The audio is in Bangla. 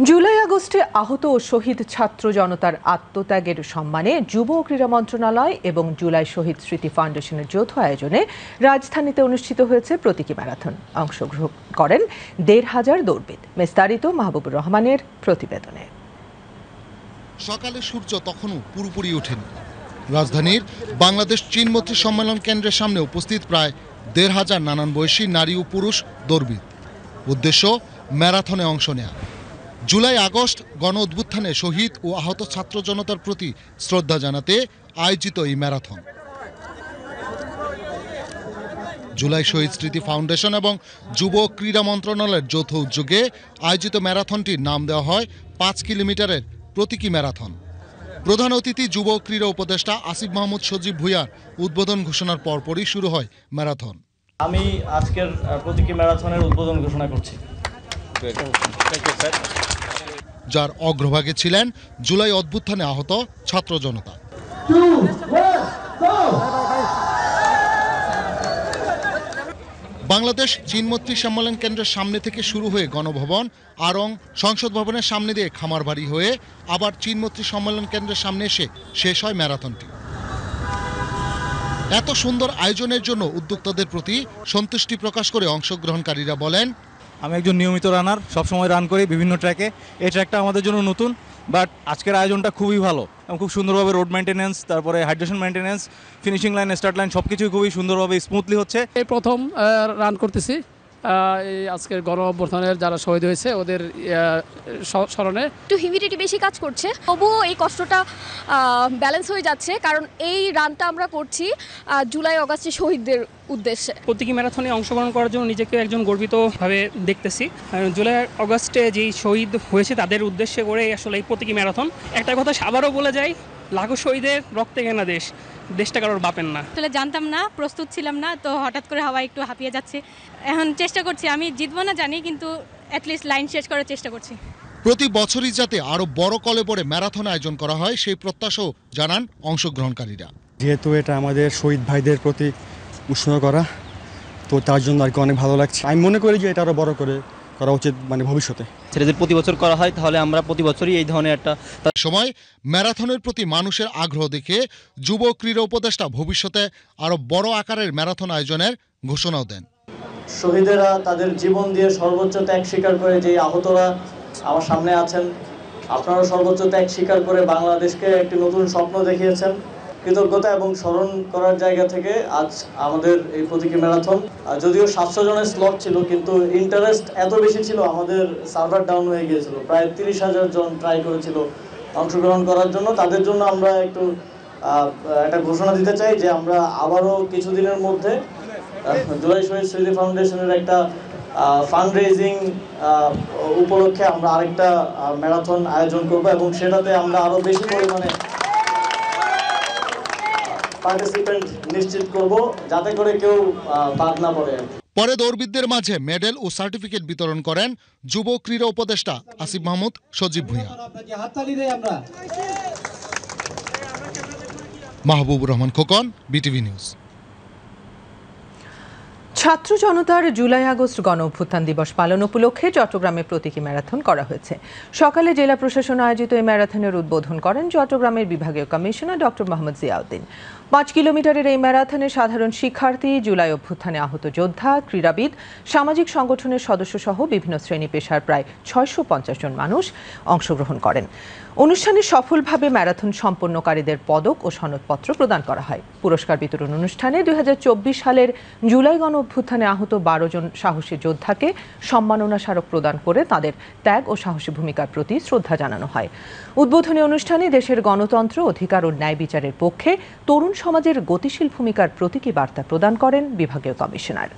জুলাই আগস্টে আহত ও শহীদ ছাত্র জনতার আত্মত্যাগের সম্মানে যুব ও ক্রীড়া মন্ত্রণালয় এবং জুলাই শহীদ স্মৃতি ফাউন্ডেশনের যৌথ আয়োজনে রাজধানীতে অনুষ্ঠিত হয়েছে প্রতীকী ম্যারাথন। অংশগ্রহণ করেন ১৫০০ দৌড়বিদ। বিস্তারিত মাহবুবুর রহমানের প্রতিবেদনে। সকালে সূর্য তখনও পুরোপুরি ওঠেনি। রাজধানীর বাংলাদেশ চীন মৈত্রী সম্মেলন কেন্দ্রের সামনে উপস্থিত প্রায় ১৫০০ নানান বয়সী নারী ও পুরুষ দৌড়বিদ। উদ্দেশ্য ম্যারাথনে অংশ নেয়া। জুলাই আগস্ট গণ অভ্যুত্থানে শহীদ ও আহত ছাত্র জনতার প্রতি শ্রদ্ধা জানাতে আয়োজিত এই ম্যারাথন। জুলাই শহীদ স্মৃতি ফাউন্ডেশন এবং যুব ক্রীড়া মন্ত্রণালয়ের যৌথ উদ্যোগে আয়োজিত ম্যারাথনটির নাম দেওয়া হয় ৫ কিলোমিটারের প্রতীকী ম্যারাথন। প্রধান অতিথি যুব ক্রীড়া উপদেষ্টা আসিফ মাহমুদ সজীব ভুঁইয়ার উদ্বোধন ঘোষণার পরপরই শুরু হয় ম্যারাথন। আমি আজকের প্রতীকী ম্যারাথনের উদ্বোধন ঘোষণা করছি। যার অগ্রভাগে ছিলেন জুলাই অভ্যুত্থানে আহত ছাত্র জনতা। বাংলাদেশ চীন মৈত্রী সম্মেলন কেন্দ্রের সামনে থেকে শুরু হয়ে গণভবন, আড়ং, সংসদ ভবনের সামনে দিয়ে খামারবাড়ি হয়ে আবার চীন মৈত্রী সম্মেলন কেন্দ্রের সামনে এসে শেষ হয় ম্যারাথনটি। এত সুন্দর আয়োজনের জন্য উদ্যোক্তাদের প্রতি সন্তুষ্টি প্রকাশ করে অংশগ্রহণকারীরা বলেন, আমি একজন নিয়মিত রানার, সবসময় রান করি বিভিন্ন ট্র্যাকে। এই ট্র্যাকটা আমাদের জন্য নতুন, বাট আজকের আয়োজনটা খুবই ভালো এবং খুব সুন্দরভাবে রোড মেনটেন্যান্স, তারপরে hydration maintenance, finishing line, start line সব কিছুই খুবই সুন্দরভাবে স্মুথলি হচ্ছে। এই প্রথম রান করতেছি এই আজকের গণ অভ্যুত্থানের যারা শহীদ হয়েছে ওদের স্মরণে। একটু হিউমিডিটি বেশি কাজ করছে, তবুও এই কষ্টটা ব্যালেন্স হয়ে যাচ্ছে, কারণ এই রানটা আমরা করছি জুলাই আগস্টে শহীদদের উদ্দেশ্যে। প্রতীকী ম্যারাথনে অংশগ্রহণ করার জন্য নিজেকে একজন গর্বিতভাবে দেখতেছি। জুলাই আগস্টে যেই শহীদ হয়েছে তাদের উদ্দেশ্যে করে আসলে এই প্রতীকী ম্যারাথন। একটা কথা আবারও বলে যাই, লাখো শহীদের রক্তে কেনা দেশ, দেশটা কারোর বাপের না। আসলে জানতাম না, প্রস্তুত ছিলাম না, তো হঠাৎ করে হাওয়া একটু হাঁপিয়ে যাচ্ছে। এখন চেষ্টা করছি, আমি জিতবো না জানি, কিন্তু অ্যাটলিস্ট লাইন শেষ করার চেষ্টা করছি। প্রতি বছরই যাতে আরো বড় কলেবরে ম্যারাথন আয়োজন করা হয় সেই প্রত্যাশাও জানান অংশগ্রহণকারীরা। যেহেতু এটা আমাদের শহীদ ভাইদের প্রতি উৎসর্গ করা, তো তার জন্য আর কি অনেক ভালো লাগছে। আমি মনে করি যে এটা আরো বড় করে করা উচিত, মানে ভবিষ্যতে। সেটা যদি প্রতি বছর করা হয় তাহলে আমরা প্রতি বছরই এই ধরনের একটা সময় ম্যারাথনের প্রতি মানুষের আগ্রহ দেখে যুব ক্রীড়া উপদেষ্টা ভবিষ্যতে আরো বড় আকারের ম্যারাথন আয়োজনের ঘোষণাও দেন। শহীদেরা তাদের জীবন দিয়ে সর্বোচ্চ ত্যাগ স্বীকার করে যে আহতরা আমার সামনে আছেন, আপনারা সর্বোচ্চ ত্যাগ স্বীকার করে বাংলাদেশকে একটি নতুন স্বপ্ন দেখিয়েছেন। কৃতজ্ঞতা এবং স্মরণ করার জায়গা থেকে আজ আমাদের এই প্রতীকী ম্যারাথন। যদিও 700 জনের স্লট ছিল, কিন্তু ইন্টারেস্ট এত বেশি ছিল আমাদের সার্ভার ডাউন হয়ে গিয়েছিল। প্রায় 30,000 জন ট্রাই করেছিল অংশগ্রহণ করার জন্য। তাদের জন্য আমরা একটা ঘোষণা দিতে চাই যে আমরা আবারও কিছুদিনের মধ্যে জুলাই শহীদ স্মৃতি ফাউন্ডেশনের একটা ফান্ড রেজিং উপলক্ষে আমরা আরেকটা ম্যারাথন আয়োজন করব এবং সেটাতে আমরা আরো বেশি পরিমাণে পার্টিসিপেন্ট নিশ্চিত করব, যাতে করে কেউ বাদ না পড়ে। পরে দৌড়বিদদের মাঝে মেডেল ও সার্টিফিকেট বিতরণ করেন যুব ক্রীড়া উপদেষ্টা আসিফ মাহমুদ সজীব ভুঁইয়া। Mahbubur Rahman Khokon, BTV news. ছাত্র জনতার জুলাই আগস্ট গণ অভ্যুত্থান দিবস পালন উপলক্ষে চট্টগ্রামে প্রতীকী ম্যারাথন করা হয়েছে। সকালে জেলা প্রশাসন আয়োজিত এই ম্যারাথনের উদ্বোধন করেন চট্টগ্রামের বিভাগীয় কমিশনার ডক্টর মোহাম্মদ জিয়াউদ্দিন। 5 কিলোমিটারের এই ম্যারাথনে সাধারণ শিক্ষার্থী, জুলাই অভ্যুত্থানে আহত যোদ্ধা, ক্রীড়াবিদ, সামাজিক সংগঠনের সদস্য সহ বিভিন্ন শ্রেণী পেশার প্রায় 650 জন মানুষ অংশগ্রহণ করেন। অনুষ্ঠানে সফলভাবে ম্যারাথন সম্পন্নকারীদের পদক ও সনদপত্র প্রদান করা হয়। পুরস্কার বিতরণ অনুষ্ঠানে 2024 সালের জুলাই গণ অভ্যুত্থানে আহত 12 জন সাহসী যোদ্ধাকে সম্মাননা স্মারক প্রদান করে তাদের ত্যাগ ও সাহসী ভূমিকার প্রতি শ্রদ্ধা জানানো হয়। উদ্বোধনী অনুষ্ঠানে দেশের গণতন্ত্র, অধিকার ও ন্যায় বিচারের পক্ষে তরুণ সমাজের গতিশীল ভূমিকার প্রতীকী বার্তা প্রদান করেন বিভাগীয় কমিশনার।